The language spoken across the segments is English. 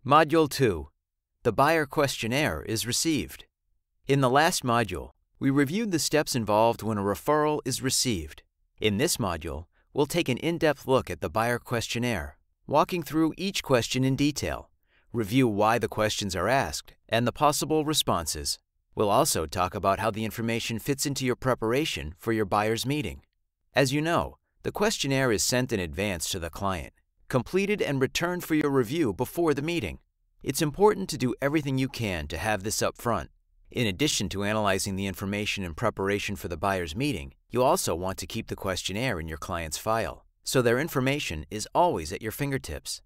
Module 2. The buyer questionnaire is received. In the last module, we reviewed the steps involved when a referral is received. In this module, we'll take an in-depth look at the buyer questionnaire, walking through each question in detail, review why the questions are asked, and the possible responses. We'll also talk about how the information fits into your preparation for your buyer's meeting. As you know, the questionnaire is sent in advance to the client, completed and returned for your review before the meeting. It's important to do everything you can to have this up front. In addition to analyzing the information in preparation for the buyer's meeting, you also want to keep the questionnaire in your client's file, so their information is always at your fingertips.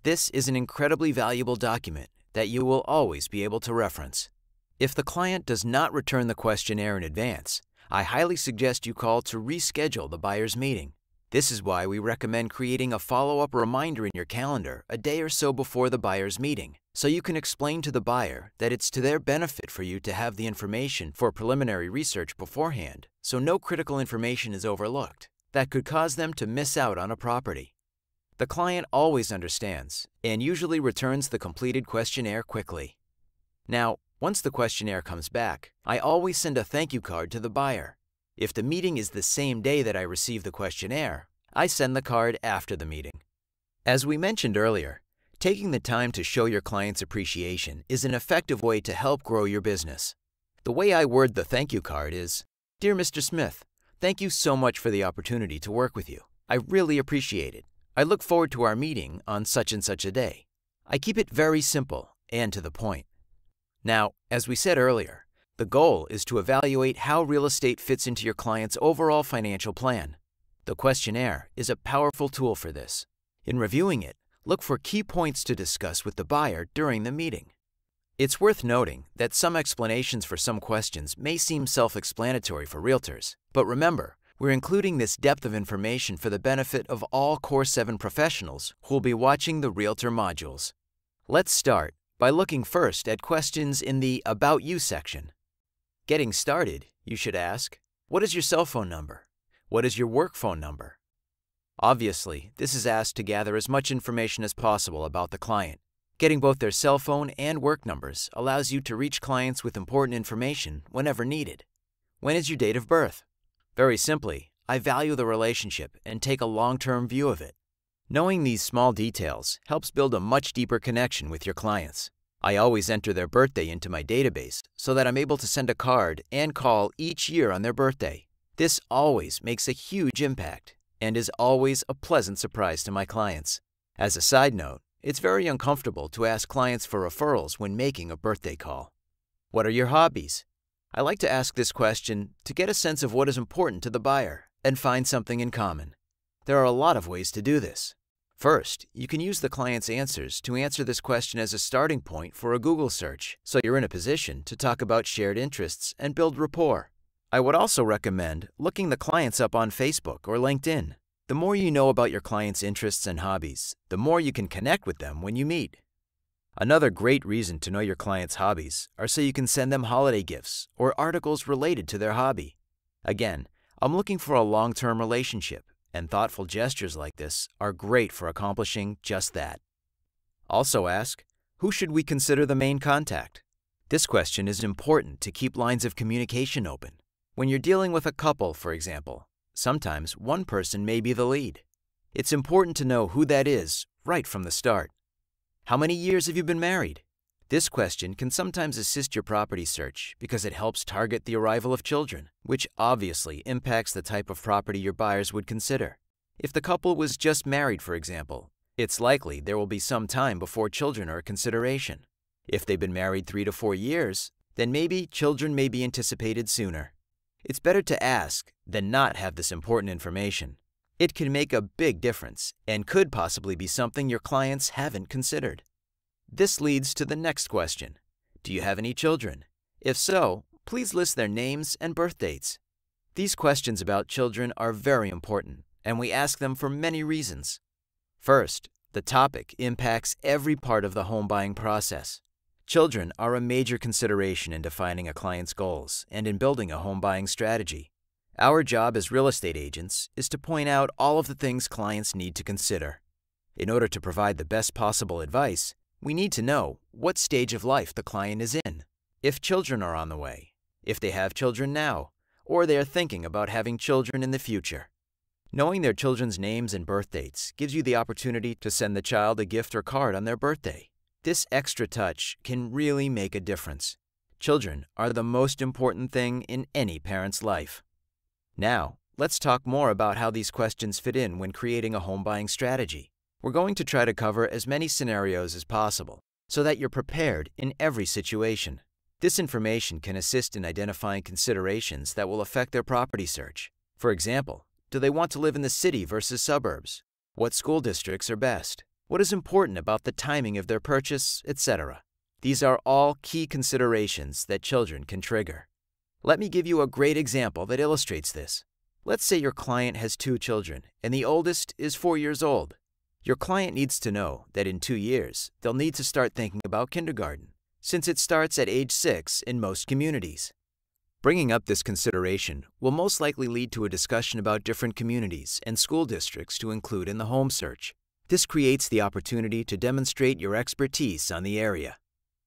This is an incredibly valuable document that you will always be able to reference. If the client does not return the questionnaire in advance, I highly suggest you call to reschedule the buyer's meeting. This is why we recommend creating a follow-up reminder in your calendar a day or so before the buyer's meeting, so you can explain to the buyer that it's to their benefit for you to have the information for preliminary research beforehand, so no critical information is overlooked that could cause them to miss out on a property. The client always understands and usually returns the completed questionnaire quickly. Now, once the questionnaire comes back, I always send a thank you card to the buyer. If the meeting is the same day that I receive the questionnaire, I send the card after the meeting. As we mentioned earlier, taking the time to show your client's appreciation is an effective way to help grow your business. The way I word the thank you card is, "Dear Mr. Smith, thank you so much for the opportunity to work with you. I really appreciate it. I look forward to our meeting on such and such a day." I keep it very simple and to the point. Now, as we said earlier, the goal is to evaluate how real estate fits into your client's overall financial plan. The questionnaire is a powerful tool for this. In reviewing it, look for key points to discuss with the buyer during the meeting. It's worth noting that some explanations for some questions may seem self-explanatory for realtors, but remember, we're including this depth of information for the benefit of all Core 7 professionals who will be watching the Realtor modules. Let's start by looking first at questions in the About You section. Getting started, you should ask, what is your cell phone number? What is your work phone number? Obviously, this is asked to gather as much information as possible about the client. Getting both their cell phone and work numbers allows you to reach clients with important information whenever needed. When is your date of birth? Very simply, I value the relationship and take a long-term view of it. Knowing these small details helps build a much deeper connection with your clients. I always enter their birthday into my database so that I'm able to send a card and call each year on their birthday. This always makes a huge impact and is always a pleasant surprise to my clients. As a side note, it's very uncomfortable to ask clients for referrals when making a birthday call. What are your hobbies? I like to ask this question to get a sense of what is important to the buyer and find something in common. There are a lot of ways to do this. First, you can use the client's answers to answer this question as a starting point for a Google search, so you're in a position to talk about shared interests and build rapport. I would also recommend looking the clients up on Facebook or LinkedIn. The more you know about your client's interests and hobbies, the more you can connect with them when you meet. Another great reason to know your client's hobbies are so you can send them holiday gifts or articles related to their hobby. Again, I'm looking for a long-term relationship, and thoughtful gestures like this are great for accomplishing just that. Also ask, who should we consider the main contact? This question is important to keep lines of communication open. When you're dealing with a couple, for example, sometimes one person may be the lead. It's important to know who that is right from the start. How many years have you been married? This question can sometimes assist your property search because it helps target the arrival of children, which obviously impacts the type of property your buyers would consider. If the couple was just married, for example, it's likely there will be some time before children are a consideration. If they've been married 3 to 4 years, then maybe children may be anticipated sooner. It's better to ask than not have this important information. It can make a big difference and could possibly be something your clients haven't considered. This leads to the next question. Do you have any children? If so, please list their names and birth dates. These questions about children are very important, and we ask them for many reasons. First, the topic impacts every part of the home buying process. Children are a major consideration in defining a client's goals and in building a home buying strategy. Our job as real estate agents is to point out all of the things clients need to consider. In order to provide the best possible advice, We need to know what stage of life the client is in, if children are on the way, if they have children now, or they are thinking about having children in the future. Knowing their children's names and birth dates gives you the opportunity to send the child a gift or card on their birthday. This extra touch can really make a difference. Children are the most important thing in any parent's life. Now, let's talk more about how these questions fit in when creating a home buying strategy. We're going to try to cover as many scenarios as possible so that you're prepared in every situation. This information can assist in identifying considerations that will affect their property search. For example, do they want to live in the city versus suburbs? What school districts are best? What is important about the timing of their purchase, etc.? These are all key considerations that children can trigger. Let me give you a great example that illustrates this. Let's say your client has 2 children and the oldest is 4 years old. Your client needs to know that in 2 years, they'll need to start thinking about kindergarten, since it starts at age 6 in most communities. Bringing up this consideration will most likely lead to a discussion about different communities and school districts to include in the home search. This creates the opportunity to demonstrate your expertise on the area.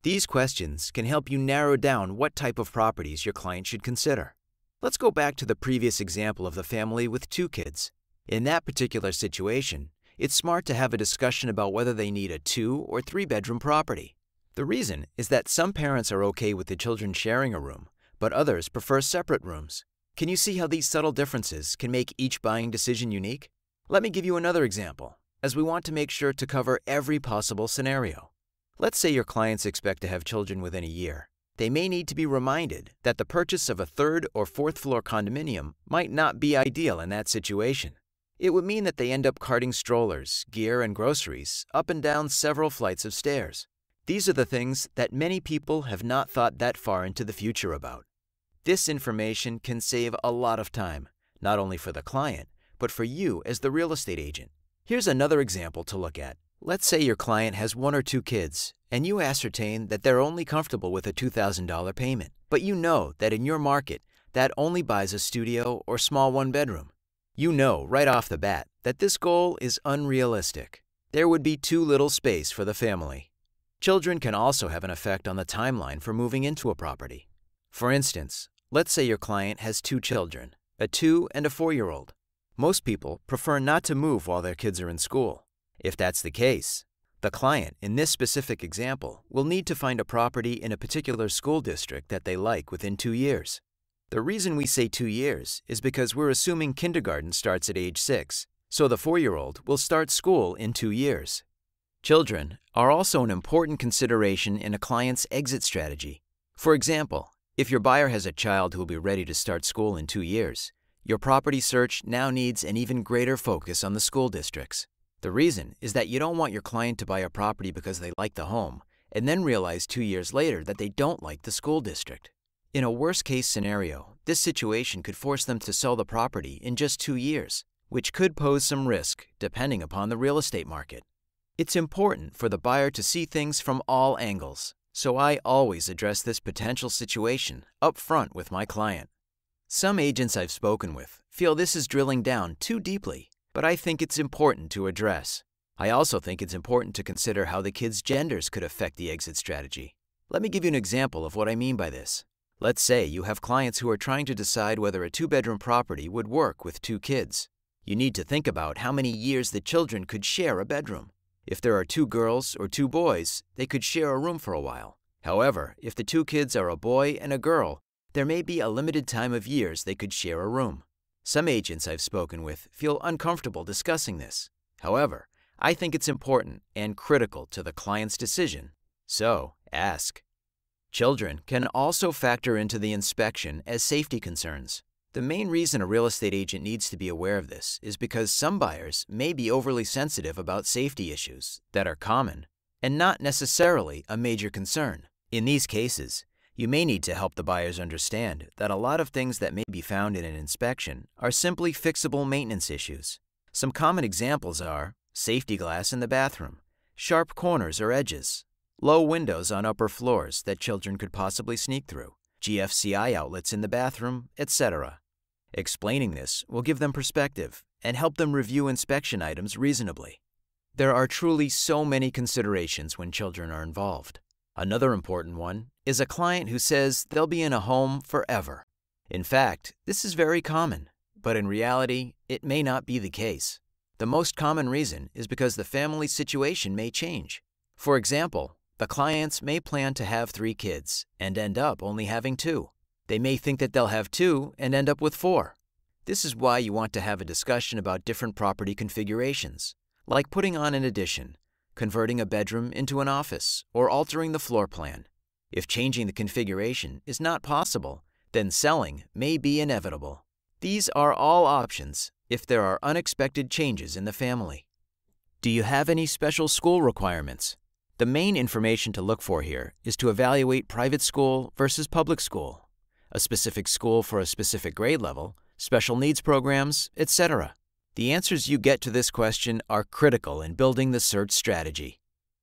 These questions can help you narrow down what type of properties your client should consider. Let's go back to the previous example of the family with 2 kids. In that particular situation, it's smart to have a discussion about whether they need a 2 or 3 bedroom property. The reason is that some parents are okay with the children sharing a room, but others prefer separate rooms. Can you see how these subtle differences can make each buying decision unique? Let me give you another example, as we want to make sure to cover every possible scenario. Let's say your clients expect to have children within a year. They may need to be reminded that the purchase of a 3rd or 4th floor condominium might not be ideal in that situation. It would mean that they end up carting strollers, gear, and groceries up and down several flights of stairs. These are the things that many people have not thought that far into the future about. This information can save a lot of time, not only for the client, but for you as the real estate agent. Here's another example to look at. Let's say your client has 1 or 2 kids, and you ascertain that they're only comfortable with a $2,000 payment, but you know that in your market, that only buys a studio or small 1-bedroom. You know right off the bat that this goal is unrealistic. There would be too little space for the family. Children can also have an effect on the timeline for moving into a property. For instance, let's say your client has 2 children, a 2 and a 4-year-old. Most people prefer not to move while their kids are in school. If that's the case, the client in this specific example will need to find a property in a particular school district that they like within 2 years. The reason we say 2 years is because we're assuming kindergarten starts at age 6, so the 4-year-old will start school in 2 years. Children are also an important consideration in a client's exit strategy. For example, if your buyer has a child who will be ready to start school in 2 years, your property search now needs an even greater focus on the school districts. The reason is that you don't want your client to buy a property because they like the home and then realize 2 years later that they don't like the school district. In a worst-case scenario, this situation could force them to sell the property in just 2 years, which could pose some risk depending upon the real estate market. It's important for the buyer to see things from all angles, so I always address this potential situation up front with my client. Some agents I've spoken with feel this is drilling down too deeply, but I think it's important to address. I also think it's important to consider how the kids' genders could affect the exit strategy. Let me give you an example of what I mean by this. Let's say you have clients who are trying to decide whether a 2-bedroom property would work with 2 kids. You need to think about how many years the children could share a bedroom. If there are 2 girls or 2 boys, they could share a room for a while. However, if the 2 kids are a boy and a girl, there may be a limited time of years they could share a room. Some agents I've spoken with feel uncomfortable discussing this. However, I think it's important and critical to the client's decision, so ask. Children can also factor into the inspection as safety concerns. The main reason a real estate agent needs to be aware of this is because some buyers may be overly sensitive about safety issues that are common and not necessarily a major concern. In these cases, you may need to help the buyers understand that a lot of things that may be found in an inspection are simply fixable maintenance issues. Some common examples are safety glass in the bathroom, sharp corners or edges, low windows on upper floors that children could possibly sneak through, GFCI outlets in the bathroom, etc. Explaining this will give them perspective and help them review inspection items reasonably. There are truly so many considerations when children are involved. Another important one is a client who says they'll be in a home forever. In fact, this is very common, but in reality, it may not be the case. The most common reason is because the family situation may change. For example, the clients may plan to have 3 kids and end up only having 2. They may think that they'll have 2 and end up with 4. This is why you want to have a discussion about different property configurations, like putting on an addition, converting a bedroom into an office, or altering the floor plan. If changing the configuration is not possible, then selling may be inevitable. These are all options if there are unexpected changes in the family. Do you have any special school requirements? The main information to look for here is to evaluate private school versus public school, a specific school for a specific grade level, special needs programs, etc. The answers you get to this question are critical in building the search strategy.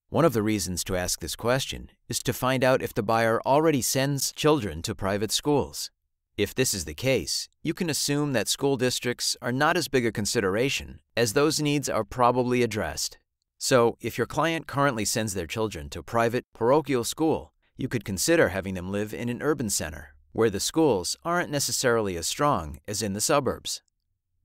One of the reasons to ask this question is to find out if the buyer already sends children to private schools. If this is the case, you can assume that school districts are not as big a consideration, as those needs are probably addressed. So, if your client currently sends their children to private parochial school, you could consider having them live in an urban center, where the schools aren't necessarily as strong as in the suburbs.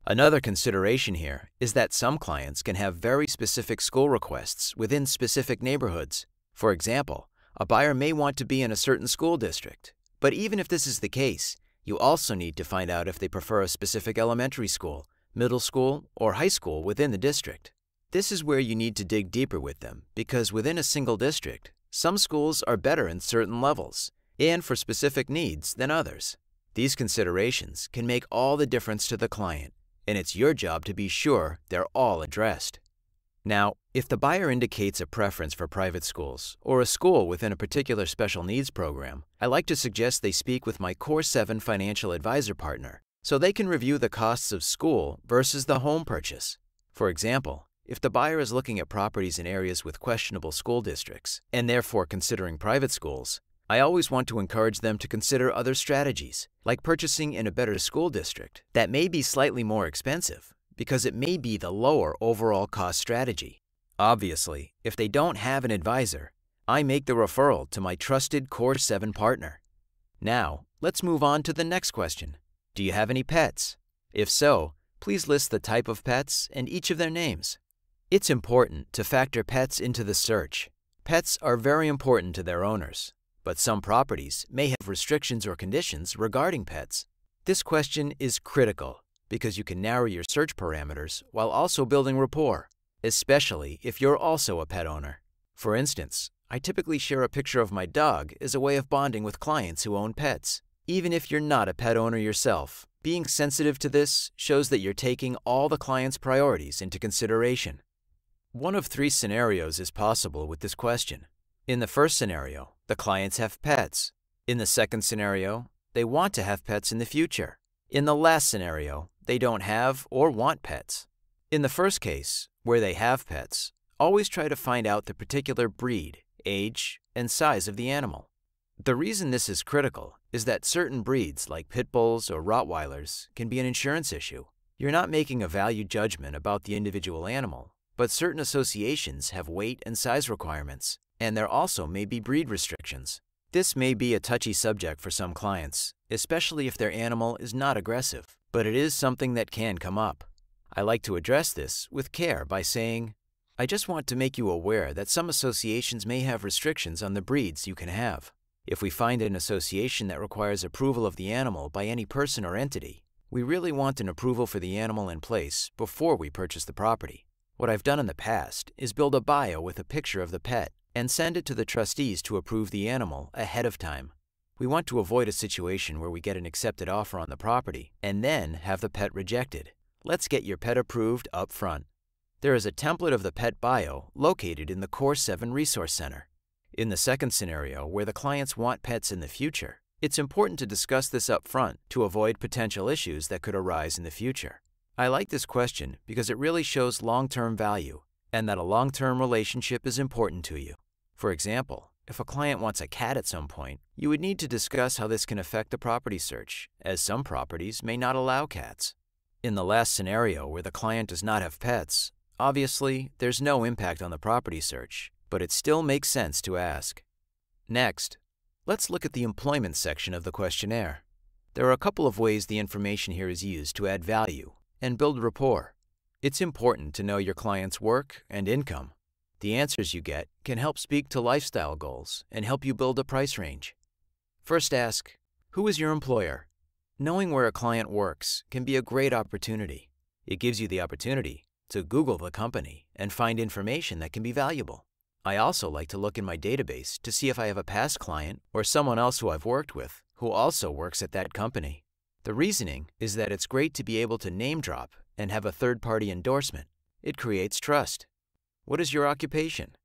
Another consideration here is that some clients can have very specific school requests within specific neighborhoods. For example, a buyer may want to be in a certain school district, but even if this is the case, you also need to find out if they prefer a specific elementary school, middle school, or high school within the district. This is where you need to dig deeper with them, because within a single district, some schools are better in certain levels and for specific needs than others. These considerations can make all the difference to the client, and it's your job to be sure they're all addressed. Now, if the buyer indicates a preference for private schools or a school within a particular special needs program, I like to suggest they speak with my Core 7 financial advisor partner so they can review the costs of school versus the home purchase. For example, if the buyer is looking at properties in areas with questionable school districts and therefore considering private schools, I always want to encourage them to consider other strategies, like purchasing in a better school district that may be slightly more expensive, because it may be the lower overall cost strategy. Obviously, if they don't have an advisor, I make the referral to my trusted Core 7 partner. Now, let's move on to the next question. Do you have any pets? If so, please list the type of pets and each of their names. It's important to factor pets into the search. Pets are very important to their owners, but some properties may have restrictions or conditions regarding pets. This question is critical because you can narrow your search parameters while also building rapport, especially if you're also a pet owner. For instance, I typically share a picture of my dog as a way of bonding with clients who own pets. Even if you're not a pet owner yourself, being sensitive to this shows that you're taking all the client's priorities into consideration. One of 3 scenarios is possible with this question. In the first scenario, the clients have pets. In the second scenario, they want to have pets in the future. In the last scenario, they don't have or want pets. In the first case, where they have pets, always try to find out the particular breed, age, and size of the animal. The reason this is critical is that certain breeds like pit bulls or Rottweilers can be an insurance issue. You're not making a value judgment about the individual animal, but certain associations have weight and size requirements, and there also may be breed restrictions. This may be a touchy subject for some clients, especially if their animal is not aggressive, but it is something that can come up. I like to address this with care by saying, I just want to make you aware that some associations may have restrictions on the breeds you can have. If we find an association that requires approval of the animal by any person or entity, we really want an approval for the animal in place before we purchase the property. What I've done in the past is build a bio with a picture of the pet and send it to the trustees to approve the animal ahead of time. We want to avoid a situation where we get an accepted offer on the property and then have the pet rejected. Let's get your pet approved up front. There is a template of the pet bio located in the Core 7 Resource Center. In the second scenario, where the clients want pets in the future, it's important to discuss this up front to avoid potential issues that could arise in the future. I like this question because it really shows long-term value and that a long-term relationship is important to you. For example, if a client wants a cat at some point, you would need to discuss how this can affect the property search, as some properties may not allow cats. In the last scenario where the client does not have pets, Obviously, there's no impact on the property search, but it still makes sense to ask. Next, let's look at the employment section of the questionnaire. There are a couple of ways the information here is used to add value and build rapport. It's important to know your client's work and income. The answers you get can help speak to lifestyle goals and help you build a price range. First ask, who is your employer? Knowing where a client works can be a great opportunity. It gives you the opportunity to Google the company and find information that can be valuable. I also like to look in my database to see if I have a past client or someone else who I've worked with who also works at that company. The reasoning is that it's great to be able to name drop and have a third-party endorsement. It creates trust. What is your occupation?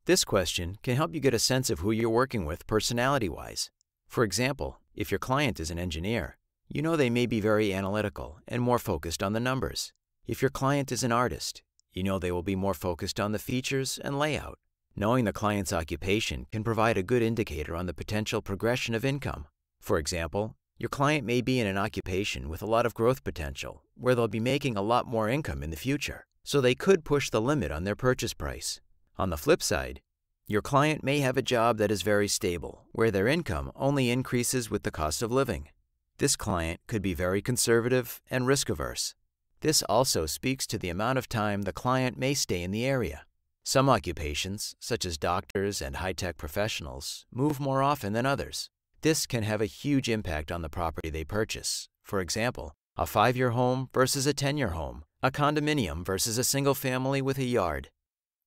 This question can help you get a sense of who you're working with personality-wise. For example, if your client is an engineer, you know they may be very analytical and more focused on the numbers. If your client is an artist, you know they will be more focused on the features and layout. Knowing the client's occupation can provide a good indicator on the potential progression of income. For example, your client may be in an occupation with a lot of growth potential, where they'll be making a lot more income in the future, so they could push the limit on their purchase price. On the flip side, your client may have a job that is very stable, where their income only increases with the cost of living. This client could be very conservative and risk-averse. This also speaks to the amount of time the client may stay in the area. Some occupations, such as doctors and high-tech professionals, move more often than others. This can have a huge impact on the property they purchase. For example, a 5-year home versus a 10-year home, a condominium versus a single family with a yard.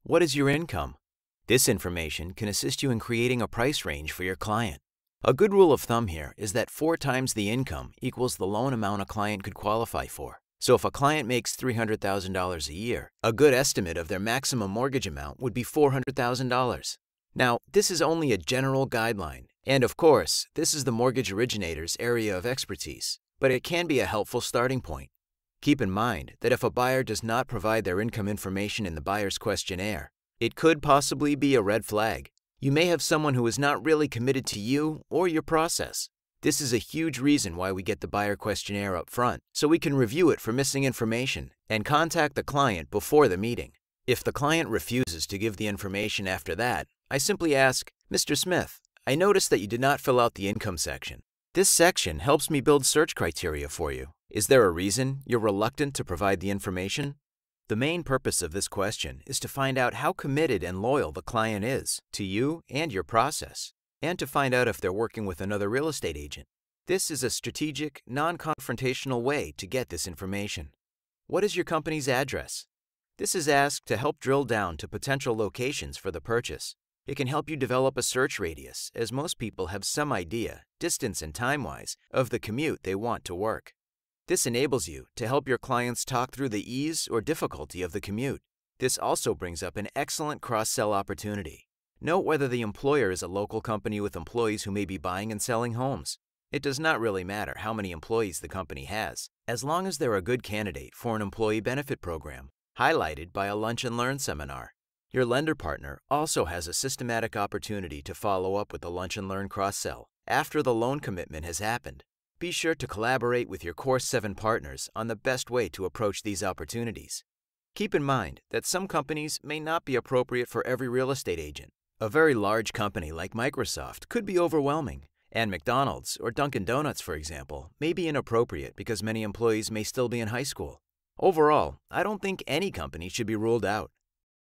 What is your income? This information can assist you in creating a price range for your client. A good rule of thumb here is that 4 times the income equals the loan amount a client could qualify for. So if a client makes $300,000 a year, a good estimate of their maximum mortgage amount would be $400,000. Now, this is only a general guideline, and of course, this is the mortgage originator's area of expertise, but it can be a helpful starting point. Keep in mind that if a buyer does not provide their income information in the buyer's questionnaire, it could possibly be a red flag. You may have someone who is not really committed to you or your process. This is a huge reason why we get the buyer questionnaire up front, so we can review it for missing information and contact the client before the meeting. If the client refuses to give the information after that, I simply ask, Mr. Smith, I noticed that you did not fill out the income section. This section helps me build search criteria for you. Is there a reason you're reluctant to provide the information? The main purpose of this question is to find out how committed and loyal the client is to you and your process, and to find out if they're working with another real estate agent. This is a strategic, non-confrontational way to get this information. What is your company's address? This is asked to help drill down to potential locations for the purchase. It can help you develop a search radius, as most people have some idea, distance and time-wise, of the commute they want to work. This enables you to help your clients talk through the ease or difficulty of the commute. This also brings up an excellent cross-sell opportunity. Note whether the employer is a local company with employees who may be buying and selling homes. It does not really matter how many employees the company has, as long as they're a good candidate for an employee benefit program, highlighted by a lunch and learn seminar. Your lender partner also has a systematic opportunity to follow up with the lunch and learn cross-sell after the loan commitment has happened. Be sure to collaborate with your Core 7 partners on the best way to approach these opportunities. Keep in mind that some companies may not be appropriate for every real estate agent. A very large company like Microsoft could be overwhelming, and McDonald's or Dunkin' Donuts, for example, may be inappropriate because many employees may still be in high school. Overall, I don't think any company should be ruled out.